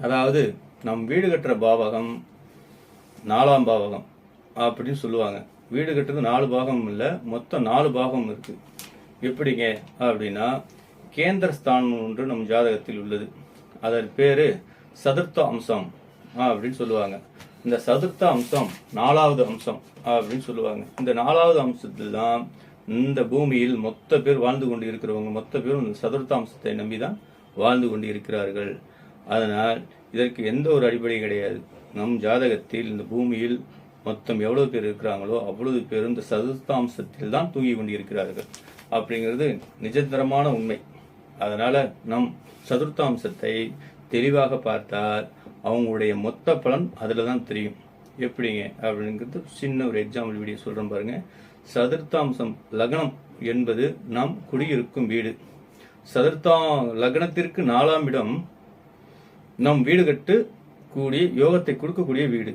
அதாவது நம் வீடு கட்டுற பாவகம் 4ஆம் பாவகம் அப்படின்னு சொல்லுவாங்க. வீடு கட்டுறது 4 பாகம் இல்லை, மொத்தம் 4 பாகம் இருக்கு. எப்படிங்க அப்படின்னா, கேந்திரஸ்தானம் ஒன்று நம் ஜாதகத்தில் உள்ளது. அதன் பேரு சதுர்த்த அம்சம் அப்படின்னு சொல்லுவாங்க. இந்த சதுர்த்த அம்சம் 4வது அம்சம் அப்படின்னு சொல்லுவாங்க. இந்த 4வது அம்சத்தில் தான் இந்த பூமியில் மொத்த பேர் வாழ்ந்து கொண்டு இருக்கிறவங்க மொத்த பேரும் இந்த சதுர்த்த அம்சத்தை நம்பிதான் வாழ்ந்து கொண்டு இருக்கிறார்கள். அதனால் இதற்கு எந்த ஒரு அடிப்படை கிடையாது. நம் ஜாதகத்தில் இந்த பூமியில் மொத்தம் எவ்வளவு பேர் இருக்கிறாங்களோ அவ்வளவு பேரும் இந்த சதுர்த்தாம்சத்தில் தான் தூங்கி கொண்டு இருக்கிறார்கள் அப்படிங்கிறது நிஜத்தரமான உண்மை. அதனால நம் சதுர்த்தாம்சத்தை தெளிவாக பார்த்தால் அவங்களுடைய மொத்த பலன் அதுல தான் தெரியும். எப்படிங்க அப்படிங்கிறது சின்ன ஒரு எக்ஸாம்பிள் வீடியோ சொல்றேன் பாருங்க. சதுர்த்தாம்சம் லக்னம் என்பது நாம் குடியிருக்கும் வீடு. லக்னத்திற்கு 4ஆம் இடம் நம் வீடு கட்டு கூடிய யோகத்தை கொடுக்கக்கூடிய வீடு.